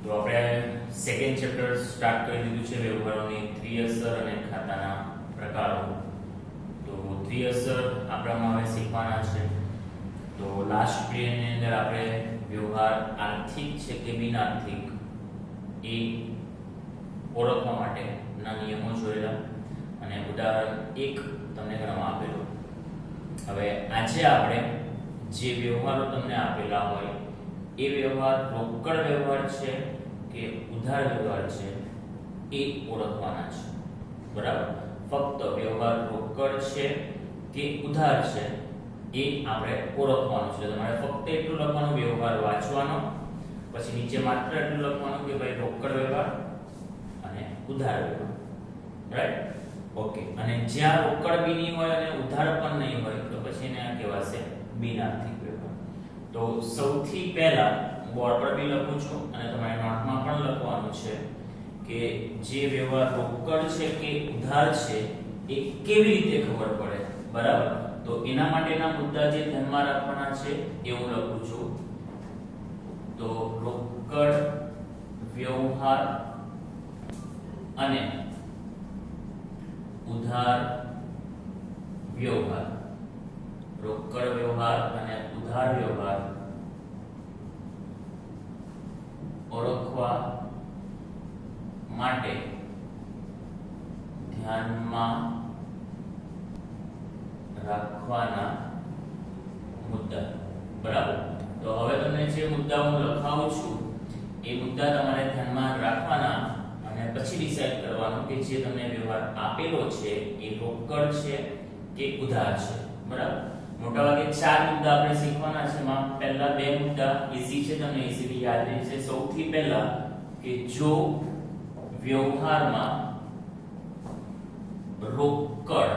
તો આપણે second chapter start કરી દીધું છે વ્યવહારોની ત્રિઅસર અને ખાતાના પ્રકારો. તો ત્રિઅસર આપણામાં હવે શીખવાના છે. તો લાસ્ટ પીરિયડની અંદર આપણે વ્યવહાર આર્થિક છે કે બિનઆર્થિક એ ઓળખવા માટેના નિયમો જોયેલા અને ઉદાહરણ 1 તમને ગણવામાં આપેલું. હવે આજે આપણે જે વ્યવહારો તમને આપેલા હોય એ વ્યવહાર રોકડ વ્યવહાર છે કે ઉધાર વ્યવહાર છે એ ઓળખવાના છે. બરાબર? ફક્ત વ્યવહાર રોકડ છે કે ઉધાર છે એ આપણે ઓળખવાનું છે. તમારે ફક્ત એટલું લખવાનું વ્યવહાર વાંચવાનો, પછી નીચે માત્ર એટલું લખવાનું કે ભાઈ રોકડ વ્યવહાર અને ઉધાર વ્યવહાર. રાઈટ? ઓકે. અને જ્યાં રોકડ બી નહીં હોય અને ઉધાર પણ નહીં હોય તો પછી એને આ કહેવાશે બિનઆર્થિક વ્યવહાર. તો સૌથી પહેલા બોર્ડ પર બી લખું છું અને તમારે નોટમાં પણ લખવાનું છે કે જે વ્યવહાર રોકડ છે કે ઉધાર છે એ કેવી રીતે ખબર પડે. બરાબર? તો એના માટેના મુદ્દા જે ધ્યાનમાં રાખવાના છે એ હું લખું છું. તો રોકડ વ્યવહાર અને ઉધાર વ્યવહાર. રોકડ વ્યવહાર અને ઉધાર વ્યવહાર ઓળખવા માટે ધ્યાનમાં રાખવાના મુદ્દા. બરાબર? તો હવે તમને જે મુદ્દા હું લખાવું છું એ મુદ્દા તમારે ધ્યાનમાં રાખવાના અને પછી ડિસાઈડ કરવાનું કે જે તમને વ્યવહાર આપેલો છે એ રોકડ છે કે ઉધાર છે. બરાબર? મોટાભાગે 4 મુદ્દા આપણે શીખવાના છે. એમાં પહેલા 2 મુદ્દા ઈઝી છે, તમને ઈઝીલી યાદ રહેશે. સૌથી પહેલા કે જો વ્યવહારમાં રોકડ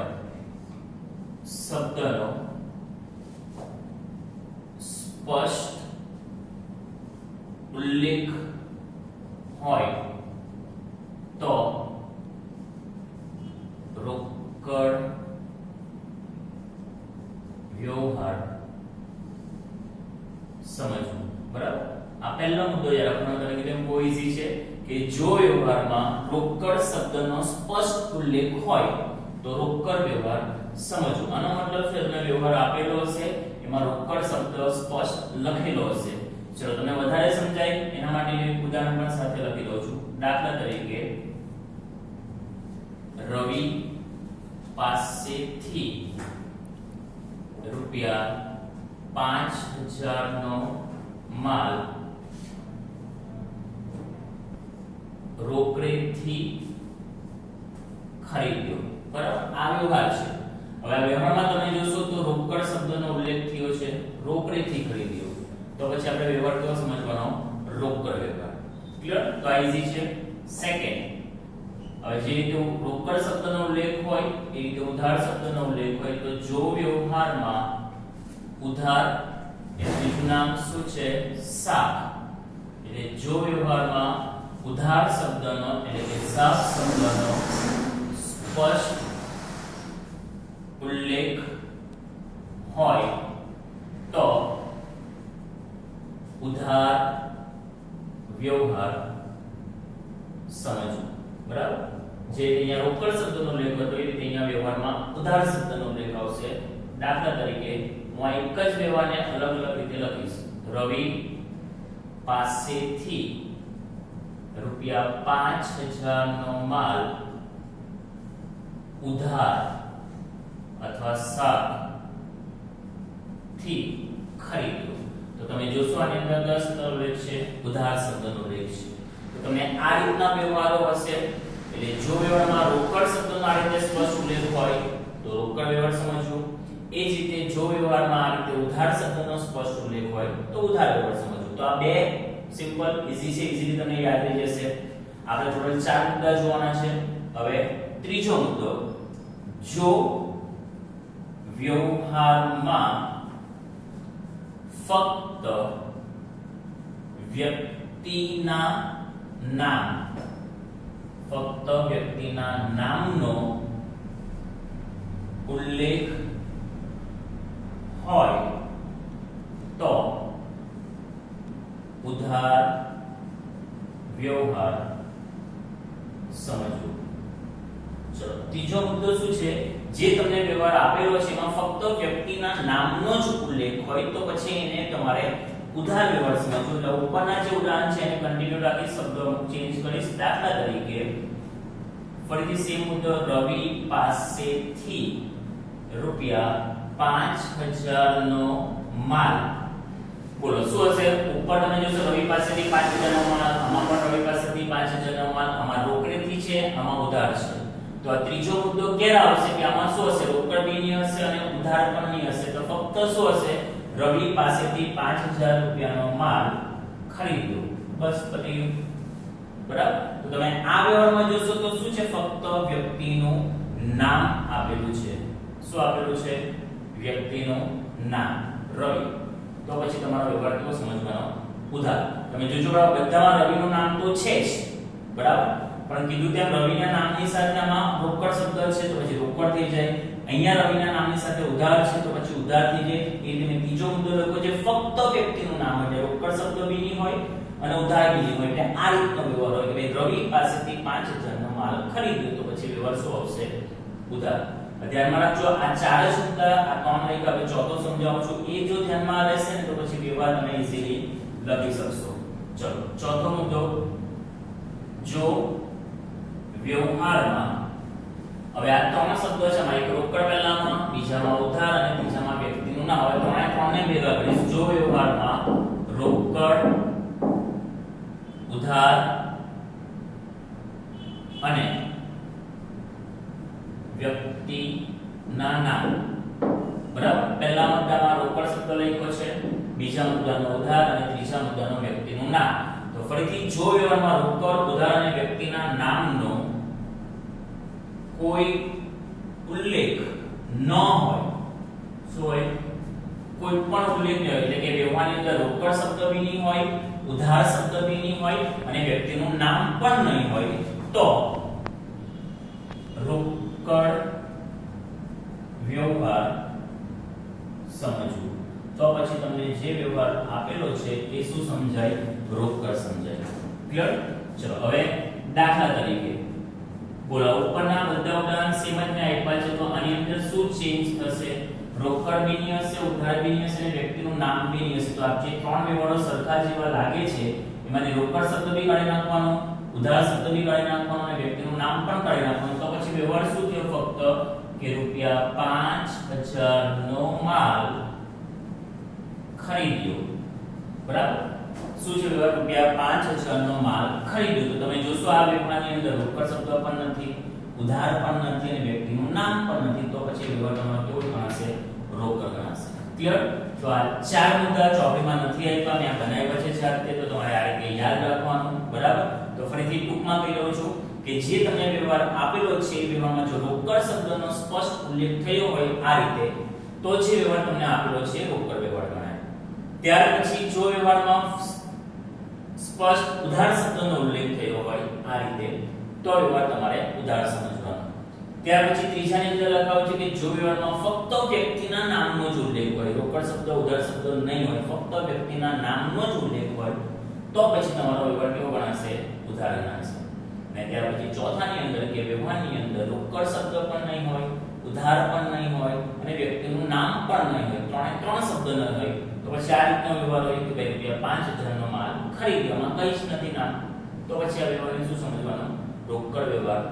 શબ્દનો સ્પષ્ટ ઉલ્લેખ હોય તો રોકડ વ્યવહાર સમજવું. બરાબર? આ પહેલો મુદ્દો યાદ રાખવાનો. તમે કીધું બહુ ઈઝી છે કે જો વ્યવહારમાં રોકડ શબ્દનો સ્પષ્ટ ઉલ્લેખ હોય તો રોકડ વ્યવહાર સમજવું. આનો મતલબ છે તમને વ્યવહાર આપેલો હશે, એમાં રોકડ શબ્દ સ્પષ્ટ લખેલો હશે. ચલો તમને વધારે સમજાય એના માટે એક ઉદાહરણ પણ સાથે લખી દઉં છું. દાખલા તરીકે રવિ પાસેથી ₹5000 નો માલ રોકડેથી ખરીદ્યો. બરાબર? આ વ્યવહાર છે. હવે આ વ્યવહારમાં તમે જોશો તો રોકડ શબ્દનો ઉલ્લેખ થયો છે, રોકડેથી ખરીદ્યો. તો પછી આપણે વ્યવહાર કેવો સમજવાનો? રોકડ વ્યવહાર. ક્લિયર? તો આ ઈઝી છે. સેકન્ડ, હવે જે રીતે રોકડ શબ્દનો ઉલ્લેખ હોય એ રીતે ઉધાર શબ્દનો ઉલ્લેખ હોય તો જો વ્યવહારમાં ઉધાર એનું નામ શું છે? શાક. એટલે જો વ્યવહારમાં ઉધાર શબ્દનો એટલે કે શાક શબ્દનો સ્પષ્ટ ઉલ્લેખ હોય તો ઉધાર વ્યવહાર સમજવું. બરાબર? જે અહીંયા રોકડ શબ્દનો ઉલ્લેખ હતો એ રીતે અહીંયા વ્યવહારમાં ઉધાર શબ્દનો ઉલ્લેખ આવશે. દાખલા તરીકે હું આ એક જ વ્યવહારને અલગ અલગ રીતે લખીશ. રવિ પાસેથી ₹5000 નો માલ ઉધાર અથવા શાક થી ખરીદ્યો. તો તમે જોશો આની અંદર 10 શબ્દનો ઉલ્લેખ છે, ઉધાર શબ્દનો ઉલ્લેખ છે. તો તમે આ રીતના વ્યવહારો હશે એટલે જો વ્યવહારમાં રોકડ શબ્દનો આ રીતે સ્પષ્ટ ઉલ્લેખ હોય તો રોકડ વ્યવહાર સમજવું. એ જ રીતે જો વ્યવહારમાં આ રીતે ઉધાર શબ્દનો સ્પષ્ટ ઉલ્લેખ હોય તો ઉધાર વ્યવહાર સમજવું. તો આ બે સિમ્પલ ઈઝી છે, ઈઝીલી તમને યાદ રહી જશે. આપણે ટોટલ 4 મુદ્દા જોવાના છે. હવે ત્રીજો મુદ્દો, જો વ્યવહારમાં ફક્ત વ્યક્તિના નામનો ઉલ્લેખ હોય તો ઉધાર વ્યવહાર સમજવું. ચલો ત્રીજો મુદ્દો શું છે? જે તમને વ્યવહાર આપેલો છે એમાં ફક્ત વ્યક્તિના નામનો જ ઉલ્લેખ હોય તો પછી એને તમારે ઉધાર વ્યવહાર સમજવો. એટલે ઉપરના જે ઉદાહરણ છે એને કન્ટિન્યુ રાખી શબ્દો ચેન્જ કરીશ. દાખલા તરીકે ફરીથી સેમ મુદ્દો, રવિ પાસેથી રૂપિયા 5000 નો માલ. બોલો શું હશે? ઉપર તમે જોશો રવિ પાસેથી 5000 નો માલ, આમાં પણ રવિ પાસેથી 5000 નો માલ, આમાં રોકડેથી છે, આમાં ઉધાર છે. તો આ ત્રીજો મુદ્દો ક્યારે આવશે કે આમાં શું હશે? રોકડ બી ની હશે અને ઉધાર પણ ની હશે. તો ફક્ત શું હશે? રવિ પાસેથી 5000 રૂપિયાનો માલ ખરીદ્યો. બસ પતી ગયું. બરાબર? તો તમે આ વ્યવહારમાં જોશો તો શું છે? ફક્ત વ્યક્તિનું નામ આપેલું છે. શું આપેલું છે? વ્યક્તિનું નામ રવિ. તો પછી તમારો વ્યવહાર કેવો સમજવાનો? ઉધાર. તમે જોજો બધામાં રવિનું નામ તો છે જ, બરાબર? પણ કીધું તેમ રવિના નામની સાથે આમાં રોકડ શબ્દ છે તો પછી રોકડ થઈ જાય. અહીંયા રવિના નામની સાથે ઉધાર છે તો પછી ઉધાર થઈ જાય. એ તમે ત્રીજો મુદ્દો લખો છે ફક્ત વ્યક્તિનું નામ એટલે રોકડ શબ્દ બી નહીં હોય અને ઉધાર બી નહીં હોય. એટલે આ રીતનો વ્યવહાર હોય કે ભાઈ રવિ પાસેથી 5000 નો માલ ખરીદ્યો તો પછી વ્યવહાર શું આવશે? ઉધાર. ધ્યાનમાં રાખજો આ ચાર જ મુદ્દા, આ ત્રણ લઈ હવે ચોથો સમજાવું છું. એ જો ધ્યાનમાં રહેશે ને તો પછી વ્યવહાર તમે ઈઝીલી લખી શકશો. ચલો ચોથો મુદ્દો, જો વ્યવહારમાં હવે આ ત્રણ શબ્દો છે, એક રોકડ પહેલામાં, બીજામાં ઉધાર અને ત્રીજામાં વ્યક્તિનું નામ. હવે ત્રણે ભેગા કરીશું. જો વ્યવહારમાં રોકડ, ઉધાર અને વ્યક્તિના નામ. બરાબર? પહેલા મુદ્દામાં રોકડ શબ્દ લખ્યો છે, બીજા મુદ્દાનો ઉધાર અને ત્રીજા મુદ્દાનો વ્યક્તિનું નામ. તો ફરીથી જો વ્યવહારમાં રોકડ, ઉધાર અને વ્યક્તિના નામનો કોઈ ઉલ્લેખ ન હોય, શું હોય? કોઈ પણ ઉલ્લેખ ન હોય એટલે કે વ્યવહારની અંદર રોકડ શબ્દ બી નહીં હોય, ઉધાર શબ્દ બી નહીં હોય અને વ્યક્તિનું નામ પણ નહીં હોય તો રોકડ વ્યવહાર સમજવું. તો પછી તમને જે વ્યવહાર આપેલો છે એ શું સમજાય? રોકડ સમજાય. ક્લિયર? ચલો હવે દાખલા તરીકે બોલો ઉપરના બધા ઉદાહરણ સેમ જ ને આપ્યા છે તો આની અંદર શું ચેન્જ થશે? રોકડ બી નહીં હશે, ઉધાર બી નહીં હશે અને વ્યક્તિનું નામ બી નહીં હશે. તો આ જે ત્રણ વ્યવહારો સરખા જેવા લાગે છે એમાંથી રોકડ શબ્દ બી કાઢી નાખવાનો, ઉધાર શબ્દ બી કાઢી નાખવાનો અને વ્યક્તિનું નામ પણ કાઢી નાખવાનું. તો પછી વ્યવહાર શું થયો? ફક્ત કે રૂપિયા 5000 નો માલ ખરીદ્યો. બરાબર? શું છે વ્યવહાર? રૂપિયા 5000 નો માલ ખરીદ્યો. તો તમે જોશો આ વ્યવહારની અંદર રોકડ શબ્દ પણ નથી, ઉધાર પણ નથી અને વ્યક્તિનું નામ પણ નથી. તો પછી વ્યવહાર તમારો કેવો ગણાશે? રોકડ ગણાશે. ક્લિયર? તો આ ચાર મુદ્દા ચોપડીમાં નથી આપ્યા, મેં બનાવ્યા છે જાતે, તો તમારે આ રીતે યાદ રાખવાનું. બરાબર? તો ફરીથી ટૂંકમાં કહી દઉં છું કે જે તમને વ્યવહાર આપેલો છે એ વ્યવહારમાં જો રોકડ શબ્દનો સ્પષ્ટ ઉલ્લેખ થયો હોય આ રીતે તો જે વ્યવહાર તમને આપેલો છે રોકડ વ્યવહાર ગણાય. ત્યાર પછી જો વ્યવહારમાં સ્પષ્ટ ઉધાર શબ્દનો ઉલ્લેખ થયો હોય આ રીતે તો વ્યવહાર તમારે ઉધાર સમજવાનો. ત્યાર પછી ત્રીજાની અંદર લખાવ્યું છે કે જો વ્યવહારમાં ફક્ત વ્યક્તિના નામનો જ ઉલ્લેખ હોય, રોકડ શબ્દ ઉધાર શબ્દ નહીં હોય, ફક્ત વ્યક્તિના નામનો જ ઉલ્લેખ હોય તો પછી તમારો વ્યવહાર કેવો ગણાશે? ઉધાર ગણાશે. અને ત્યાર પછી ચોથાની અંદર કે વ્યવહારની અંદર રોકડ શબ્દ પણ નહીં હોય, ઉધાર પણ નહીં હોય અને વ્યક્તિનું નામ પણ નહીં હોય, ત્રણ શબ્દ ન હોય તો પછી આ રીતનો વ્યવહાર હોય કે ભાઈ રૂપિયા 5000 નો માલ ખરીદ્યોમાં કંઈ જ નથી નામ. તો પછી આ વ્યવહારને શું સમજવાનું? રોકડ વ્યવહાર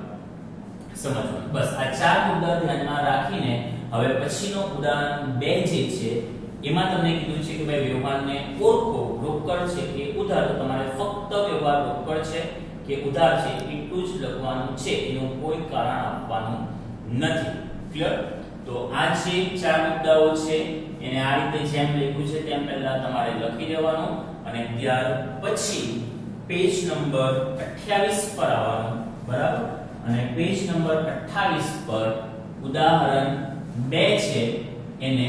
સમજવાનું. બસ આ ચાર મુદ્દા ધ્યાનમાં રાખીને હવે પછીનો ઉદાહરણ 2 જે છે એમાં તમને કીધું છે કે ભાઈ વ્યવહારને ઓળખો, રોકડ છે કે ઉધાર. તો તમારે ફક્ત વ્યવહાર રોકડ છે કે ઉધાર છે એટલું જ લખવાનું છે, એનું કોઈ કારણ આપવાનું નથી. ક્લિયર? તો આ જે ચાર મુદ્દાઓ છે એને આ રીતે જેમ લખ્યું છે તેમ પહેલા તમારે લખી દેવાનું અને ત્યાર પછી પેજ નંબર 28 પર આવવાનું. બરાબર? અને પેજ નંબર 28 પર ઉદાહરણ 2 છે એને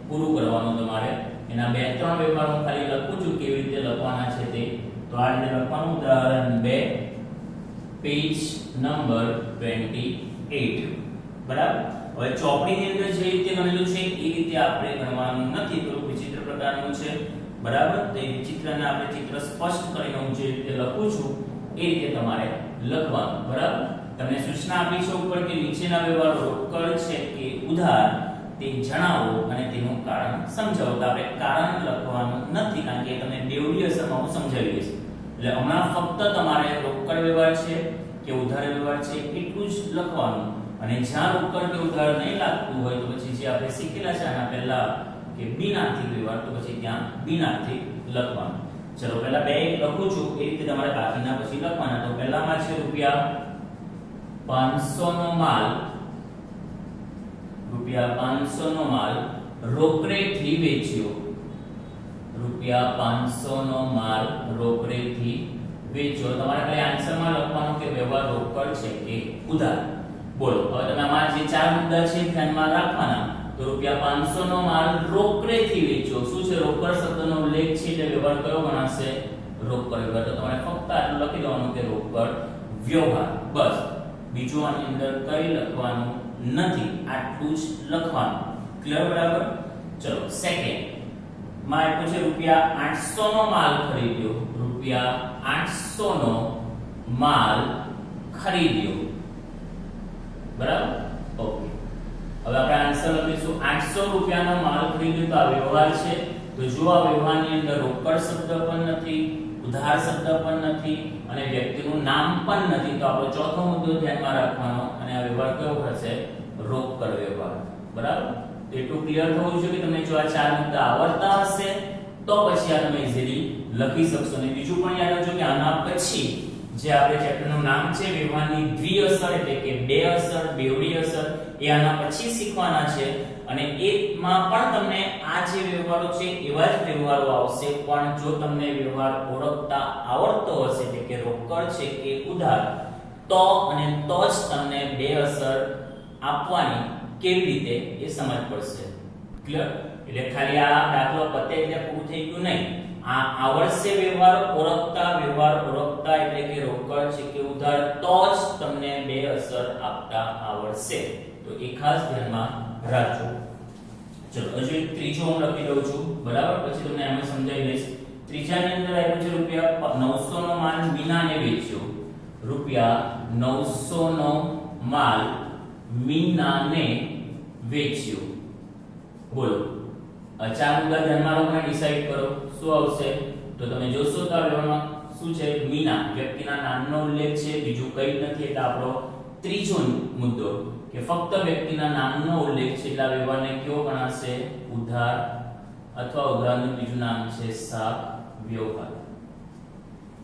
પૂરું કરવાનું તમારે. એના 2-3 વ્યવહારો ખાલી લખું છું કેવી રીતે લખવાના છે તે. તો આ રીતે લખવાનું ઉદાહરણ 2 પેજ નંબર 28. બરાબર? હવે ચોપડીની અંદર જે રીતે ગણેલું છે એ રીતે આપણે ગણવાનું નથી, થોડું વિચિત્ર પ્રકારનું છે. બરાબર? તો એ વિચિત્રને આપણે ચિત્ર સ્પષ્ટ કરીને હું જે રીતે લખું છું એ રીતે તમારે લખવાનું, બરાબર? તમને સૂચના આપી છે ઉપર કે નીચેના વ્યવહાર રોકડ છે કે ઉધાર તે જણાવો અને તેનું કારણ સમજાવો. તો આપણે કારણ લખવાનું નથી, કારણ કે તમને બેવડી અસરમાં હું સમજાવી દઈશ. એટલે હમણાં ફક્ત તમારે રોકડ વ્યવહાર છે કે ઉધાર વ્યવહાર છે એટલું જ લખવાનું, અને જ્યાં રોકડ કે ઉધાર નહીં લાગતું હોય તો પછી જે આપણે શીખેલા છે આના પહેલા કે બિનઆર્થિક વ્યવહાર, તો પછી ત્યાં બિનઆર્થિક લખવાનું. ચલો પહેલા બે એક લખું છું, એ રીતે તમારે બાકીના પછી લખવાના. તો પહેલામાં છે રૂપિયા 500 નો માલ, રૂપિયા 500 નો માલ રોકડેથી વેચ્યો. રૂપિયા 500 નો માલ રોકડેથી વેચ્યો. તમારે ખાલી આન્સરમાં લખવાનું કે વ્યવહાર રોકડ છે કે ઉધાર. બોલો હવે તમે આમાં જે ચાર મુદ્દા છે ધ્યાનમાં રાખવાના. તો રૂપિયા 500 નો માલ રોકડેથી વેચ્યો. શું છે? રોકડ શબ્દનો ઉલ્લેખ છે એટલે વ્યવહાર કયો ગણાશે? રોકડ વ્યવહાર. તો તમારે ફક્ત આટલું લખી દેવાનું કે રોકડ વ્યવહાર, બસ. બીજું આની અંદર કઈ લખવાનું નથી, આટલું જ લખવાનું. ક્લિયર? બરાબર. ચલો સેકન્ડ માં આપ્યું છે રૂપિયા 800 નો માલ ખરીદ્યો. રૂપિયા 800 નો માલ ખરીદ્યો, બરાબર? ઓકે, હવે આપણે આન્સર લખીશું 800 રૂપિયાનો માલ ખરીદ્યો. તો આ વ્યવહાર છે. તો જો આ વ્યવહારની અંદર રોકડ શબ્દ પણ નથી, ઉધાર શબ્દ પણ નથી અને વ્યક્તિનું નામ પણ નથી, તો આપણો ચોથો મુદ્દો ધ્યાનમાં રાખવાનો અને આ વ્યવહાર કયો હશે? રોકડ વ્યવહાર, બરાબર? તો એટલું ક્લિયર થવું જોઈએ કે તમને જો આ ચાર મુદ્દા આવડતા હશે તો પછી આ તમે ઈઝીલી લખી શકશો. અને બીજું પણ યાદ રાખજો કે આના પછી જે આપણે ચેપ્ટરનું નામ છે વ્યવહારની દ્વિઅસર એટલે કે બે અસર, બેવડી અસર, એ આના પછી શીખવાના છે. અને એમાં પણ તમને આ જે વ્યવહારો છે એવા જ વ્યવહારો આવશે, પણ જો તમને વ્યવહાર ઓળખતા આવડતો હશે એટલે કે રોકડ છે કે ઉધાર, તો અને તો જ તમને બે અસર આપવાની કેવી રીતે એ સમજ પડશે. ક્લિયર? એટલે ખાલી આ દાખલો પતે એટલે પૂરું થઈ ગયું નહીં. આ આવડશે વ્યવહાર ઓળખતા એટલે કે રોકડ છે કે ઉધાર, તો જ તમને બે અસર આપતા આવડશે. તો એ ખાસ ધ્યાનમાં રાખજો. ચલો હજુ એક ત્રીજો હું લખી દઉં છું, બરાબર? પછી તમને એમાં સમજાવી દઈશ. ત્રીજાની અંદર આપ્યું છે રૂપિયા 900 નો માલ મીનાને વેચ્યો. રૂપિયા 900 નો માલ મીનાને વેચ્યો. બોલો ચાર મુદ્દા ધ્યાનમાં રાખો અને ડિસાઈડ કરો શું આવશે. તો તમે જોશો તો આ વ્યવહારમાં શું છે? મીના વ્યક્તિના નામનો ઉલ્લેખ છે, બીજું કંઈ નથી. એટલે આપણો ત્રીજો મુદ્દો કે ફક્ત વ્યક્તિના નામનો ઉલ્લેખ છે એટલે આ વ્યવહારને કયો ગણાશે? ઉધાર, અથવા ઉધારનું બીજું નામ છે શાક વ્યવહાર.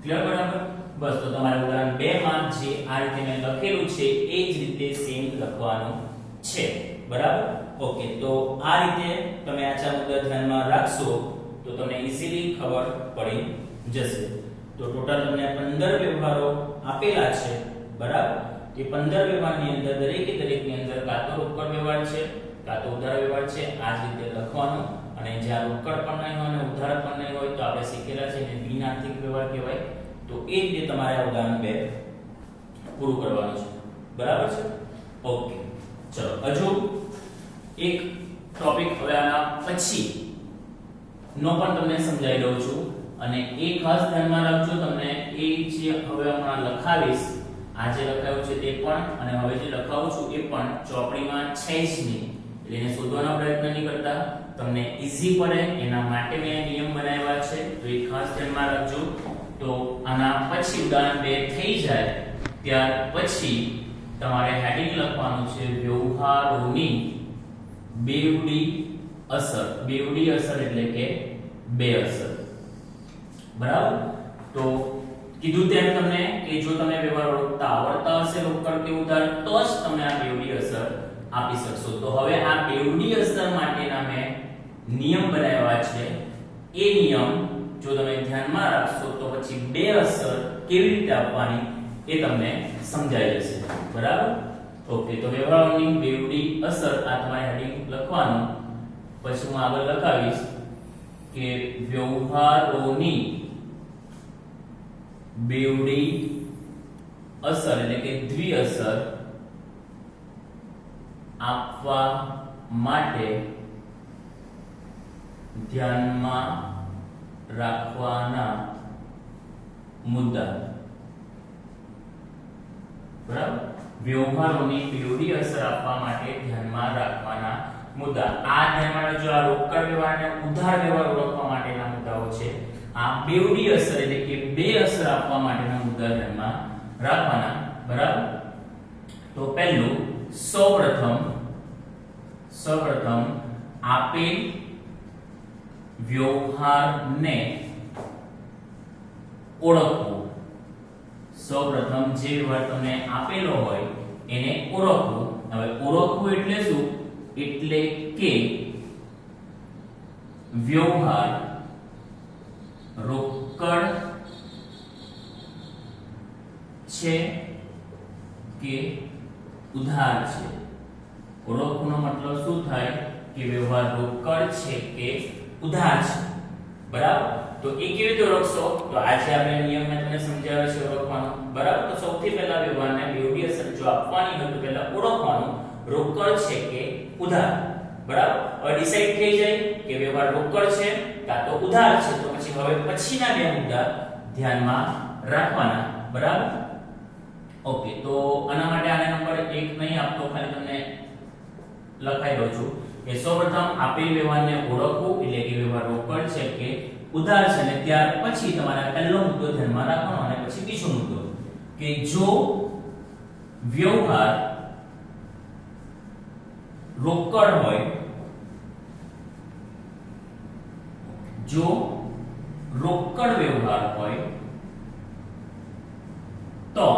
ક્લિયર? બરાબર. બસ તો તમારે ઉદાહરણ 2 માં જે આ રીતે મેં લખેલું છે એ જ રીતે સેમ લખવાનું છે, બરાબર? ઓકે, તો આ રીતે તમે આ ચાર મુદ્દા ધ્યાનમાં રાખશો તો તમને ઈઝીલી ખબર પડી જશે. તો ટોટલ તમને 15 વ્યવહારો આપેલા છે, બરાબર? એ 15 વ્યવહારની અંદર દરેકની અંદર કાં તો રોકડ વ્યવહાર છે કાં તો ઉધાર વ્યવહાર છે. આ જ રીતે લખવાનું. અને જ્યાં રોકડ પણ નહીં હોય અને ઉધાર પણ નહીં હોય તો આપણે શીખેલા છે એને બિનઆર્થિક વ્યવહાર કહેવાય. તો એ રીતે તમારે આ ઉદાહરણ 2 પૂરું કરવાનું છે, બરાબર છે? ઓકે, ચલો હજુ એક ટોપિક હવે આના પછી નો પણ તમને સમજાવી દઉં છું. અને એ ખાસ ધ્યાનમાં રાખજો, તમને એ જે હવે હમણાં લખાવીશ, આ જે લખાયું છે તે પણ અને હવે જે લખાવું છું એ પણ ચોપડીમાં છે જ નહીં, એટલે એને શોધવાનો પ્રયત્ન નહીં કરતા. તમને ઈઝી પડે એના માટે મેં નિયમ બનાવ્યા છે, તો એ ખાસ ધ્યાનમાં રાખજો. તો આના પછી ઉદાહરણ 2 થઈ જાય ત્યાર પછી તમારે હેડિંગ લખવાનું છે વ્યવહારોની બેવડી અસર. બેવડી અસર એટલે કે બે અસર, બરાબર? તો કીધું તેમ તમને કે જો તમને વ્યવહાર ઓળખતા આવડતા હશે રોકડ કે ઉધાર, તો જ તમે આ બેવડી અસર આપી શકશો. તો હવે આ બેવડી અસર માટેના મેં નિયમ બનાવ્યા છે. એ નિયમ જો તમે ધ્યાનમાં રાખશો તો પછી બે અસર કેવી રીતે આપવાની એ તમને સમજાઈ જશે, બરાબર? ઓકે, તો વ્યવહારોની બેવડી અસર આ તમારે હેડિંગ લખવાનું. પછી હું આગળ લખાવીશ કે વ્યવહારોની બેવડી અસર એટલે કે દ્વિઅસર આપવા માટે ધ્યાનમાં રાખવાના મુદ્દા. બરાબર, વ્યવહારોની બેવડી અસર આપવા માટે ધ્યાનમાં રાખવાના મુદ્દા. આ ધ્યાનમાં રાખજો, આ રોકડ વ્યવહાર અને ઉધાર વ્યવહાર ઓળખવા માટેના મુદ્દાઓ છે. આ બેવડી અસર એટલે કે બે અસર આપવા માટેના મુદ્દા ધ્યાનમાં રાખવાના. બરાબર, તો પહેલું સૌપ્રથમ આપેલ વ્યવહારને ઓળખવું. સૌપ્રથમ જે વ્યવહાર તમને આપેલો હોય એને ઓળખવું. હવે ઓળખવું એટલે શું? એટલે કે વ્યવહાર રોકડ છે કે ઉધાર છે. ઓળખવાનો મતલબ શું થાય કે વ્યવહાર રોકડ છે કે ઉધાર છે. બરાબર, તો એ કેવી રીતે ઓળખશો? તો આજે આપણે નિયમ મેં તમને સમજાવ્યો છે ઓળખવાનો. બરાબર, તો સૌથી પહેલા વ્યવહારને બેવડી અસર જો આપવાની હોય તો પહેલા ઓળખવાનું રોકડ છે કે ઉધાર. બરાબર, હવે ડિસાઈડ થઈ જાય કે વ્યવહાર રોકડ છે કાં તો ઉધાર છે, તો પછી હવે પછીના બે મુદ્દા ધ્યાનમાં રાખવાના. બરાબર, ઓકે. તો આના માટે આને નંબર 1 નહીં આપતો, ખાલી તમને લખાઈ દઉં છું કે સૌપ્રથમ આપેલ વ્યવહારને ઓળખવું એટલે કે વ્યવહાર રોકડ છે કે ઉધાર છે, અને ત્યાર પછી તમારે પહેલો મુદ્દો ધ્યાનમાં રાખવાનો અને પછી બીજો મુદ્દો કે જો વ્યવહાર રોકડ હોય, જો રોકડ વ્યવહાર હોય તો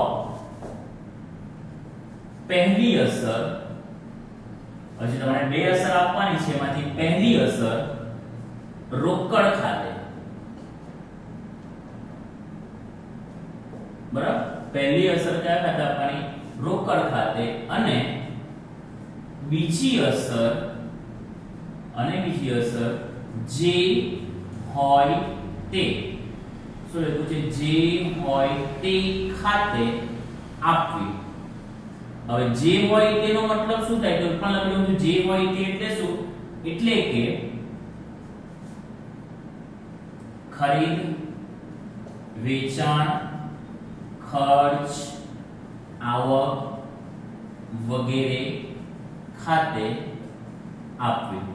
પહેલી અસર, હજી તમારે બે અસર આપવાની છે, એમાંથી પહેલી અસર રોકડ ખાતે. બરાબર, પહેલી અસર કયા ખાતે આપવાની? રોકડ ખાતે. અને બીજી અસર જે હોય તે, શું લખ્યું છે? જે હોય તે ખાતે આપવી. હવે જે હોય તેનો મતલબ શું થાય? તો પણ લખ્યું છે જે હોય તે એટલે શું? એટલે કે ખરીદ, વેચાણ, ખર્ચ, આવક વગેરે ખાતે આપવી.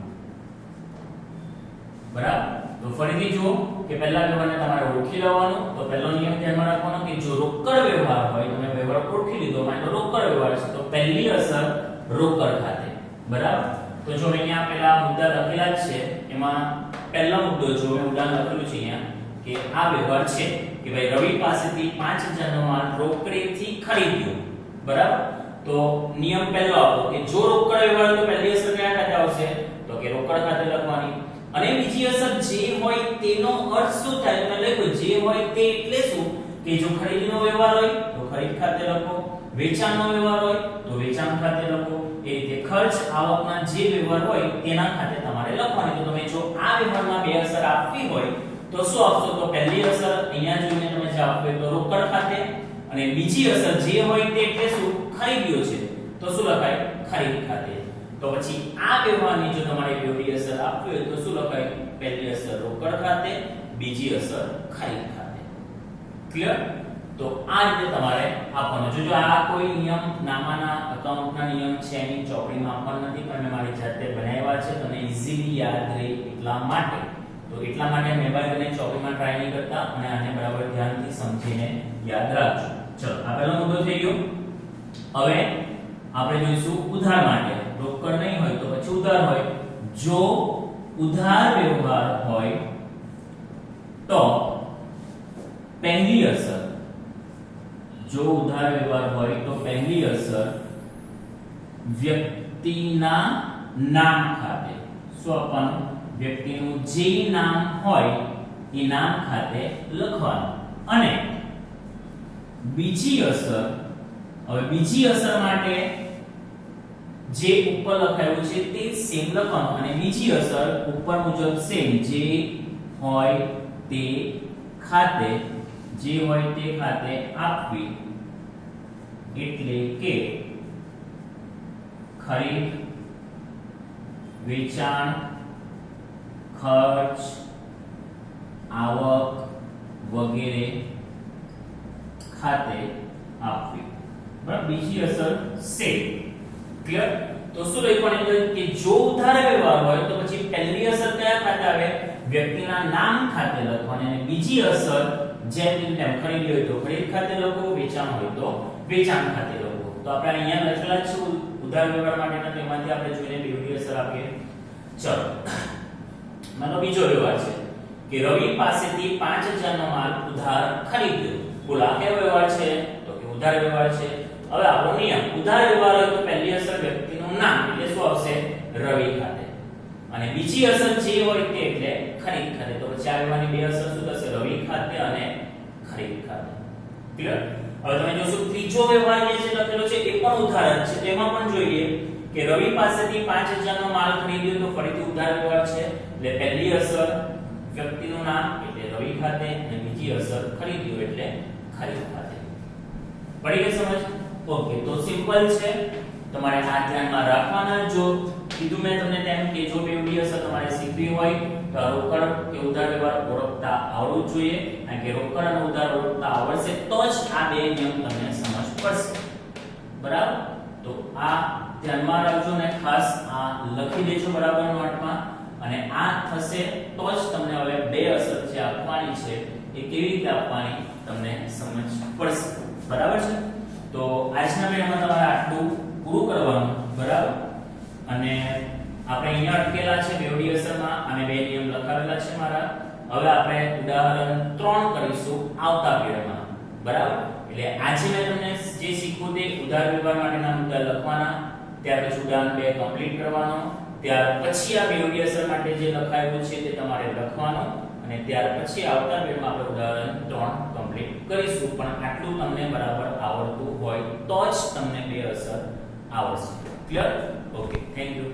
બરાબર, તો ફરીથી જુઓ કે પહેલા વ્યવહારને તમારે ઓળખી લેવાનો. તો પહેલો નિયમ ધ્યાનમાં રાખવાનો કે જો રોકડ વ્યવહાર હોય, તમે વ્યવહાર ઓળખી લીધો, માનો રોકડ વ્યવહાર છે, તો પહેલી અસર રોકડ ખાતે. બરાબર, તો જો અહીંયા પેલા મુદ્દા લખેલા જ છે, એમાં પહેલો મુદ્દો જો મેં ઉદાહરણ લખેલું છે અહીંયા કે આ વ્યવહાર છે કે ભાઈ રવિ પાસેથી 5000 નો માલ રોકડેથી ખરીદ્યો. બરાબર, તો નિયમ પહેલો આપો કે જો રોકડ વ્યવહાર તો પહેલી અસર કયા ખાતે આવશે? તો કે રોકડ ખાતે લખવાની. અને બીજી અસર જે હોય તેનો અર્થ શું થાય? તમે લખો જે હોય તે એટલે શું? કે જો ખરીદનો વ્યવહાર હોય તો ખરીદ ખાતે લખો, વેચાણનો વ્યવહાર હોય તો વેચાણ ખાતે લખો. એ રીતે ખર્ચ, આવકના જે વ્યવહાર હોય તેના ખાતે તમારે લખવાની. તો તમે જો આ વ્યવહારમાં બે અસર આપવી હોય તો શું આપશો? તો પહેલી અસર અહીંયા જોઈને તમે જે આપો તો રોકડ ખાતે, અને બીજી અસર જે હોય તે એટલે શું? ખરીદ્યો છે, તો શું લખાય? ખરીદ ખાતે. તો પછી આ વ્યવહારની જો તમારે બેવડી અસર આપવી હોય તો શું લખાય? પહેલી અસર રોકડ ખાતે, બીજી અસર ખરીદ ખાતે. ક્લિયર? તો આ રીતે તમારે આપવાનો. જો આ કોઈ નિયમ નામાના એકાઉન્ટના નિયમ છે એની ચોપડીમાં આપવાના નથી, પણ મેં મારી જાતે બનાવ્યા છે તમને ઈઝીલી યાદ રહે એટલા માટે. તો એટલા માટે મહેરબાની ચોપડીમાં ટ્રાય નહીં કરતા અને આને બરાબર ધ્યાનથી સમજીને યાદ રાખજો. ચલો, આ પહેલો મુદ્દો થઈ ગયો. હવે આપણે જોઈશું ઉધાર માટે. રોકડ નહીં હોય તો પછી ઉધાર હોય. જો ઉધાર વ્યવહાર હોય તો પહેલી અસર, જો ઉધાર વ્યવહાર હોય તો પહેલી અસર વ્યક્તિના નામ ખાતે. શું આપવાનું? વ્યક્તિનું જે નામ હોય એ નામ ખાતે લખવાનું. અને બીજી અસર, હવે બીજી અસર માટે જે ઉપર લખાયું છે તે સેમ લખવાનું, અને બીજી અસર ઉપર મુજબ સેમ જે હોય તે ખાતે, જે હોય તે ખાતે આપવી. એટલે કે ખરીદ, વેચાણ, ખર્ચ, આવક વગેરે ખાતે આપવી. બરાબર, બીજી અસર સે. ક્લિયર? તો શું લખવાનું કે જો ઉધાર વ્યવહાર હોય તો પછી પહેલી અસર કયા ખાતે આવે? વ્યક્તિના નામ ખાતે લખવાની, અને બીજી અસર જેમ તેમ ખરીદી હોય તો ખરીદ ખાતે લખો, વેચાણ હોય તો વેચાણ ખાતે લખો. તો આપણે અહીંયા લખેલા છે ઉધાર વ્યવહાર માટેના, તેમાંથી આપણે જોઈને બેવડી અસર આપીએ. ચલો, માનો બીજો વ્યવહાર છે કે રવિ પાસેથી 5000 નો માલ ઉધાર ખરીદ્યો. બોલો આ કયો વ્યવહાર છે? તો કે ઉધાર વ્યવહાર છે. હવે આપણો નિયમ, ઉધાર વ્યવહાર હોય તો પહેલી અસર વ્યક્તિનું નામ એટલે શું આવશે? રવિ ખાતે, અને બીજી અસર જે હોય તે એટલે ખરીદ ખાતે. તો પછી આ વ્યવહારની બે અસર શું થશે? રવિ ખાતે અને ખરીદ ખાતે. ક્લિયર? હવે તમે જોશો ત્રીજો વ્યવહાર જે છે લખેલો છે એ પણ ઉધાર જ છે. તેમાં પણ જોઈએ કે રવિ પાસેથી 5000 નો માલ ખરીદ્યો તો ફરીથી ઉધાર વ્યવહાર છે. એટલે પહેલી અસર વ્યક્તિનું નામ એટલે રવિ ખાતે, અને બીજી અસર ખરીદ્યો એટલે ખરીદ ખાતે. પડી ગઈ સમજ? ઓકે, તો સિમ્પલ છે, તમારે આ ધ્યાનમાં રાખવાના. જો કીધું મેં તમને તેમ કે જો બેવડી અસર તમારે શીખવી હોય તો રોકડ કે ઉધાર વ્યવહાર ઓળખતા આવડવું જ જોઈએ, કારણ કે રોકડ અને ઉધાર ઓળખતા આવડશે તો જ આ બે નિયમ તમને સમજ પડશે. બરાબર? તો આ ધ્યાનમાં રાખજો ને ખાસ આ લખી દેજો બરાબર નોટમાં, અને આ થશે તો જ તમને હવે બે અસર જે આપવાની છે એ કેવી રીતે આપવાની તમને સમજ પડશે. બરાબર છે? તો આજના વિડિયોમાં તમારે આટલું પૂરું કરવાનું. બરાબર? અને આપણે અહીંયા અટકેલા છે બેવડી અસરમાં, અને બે નિયમ લખાવેલા છે મારા. હવે આપણે ઉદાહરણ 3 કરીશું આવતા વિડિયોમાં. બરાબર? એટલે આજે મેં તમને જે શીખવું તે ઉધાર વ્યવહાર માટેના મુદ્દા લખવાના, ત્યાર પછી ઉદાહરણ 2 કમ્પ્લીટ કરવાનો, ત્યાર પછી આ બેવડી અસર માટે જે લખાયેલું છે તે તમારે લખવાનું, અને ત્યાર પછી આવતા વિડિયોમાં આપણે ઉદાહરણ 3 કમ્પ્લીટ કરીશું. પણ આટલું તમને બરાબર આવડતું હોય તો જ તમને બે અસર આવડશે. ક્લિયર? Okay, thank you.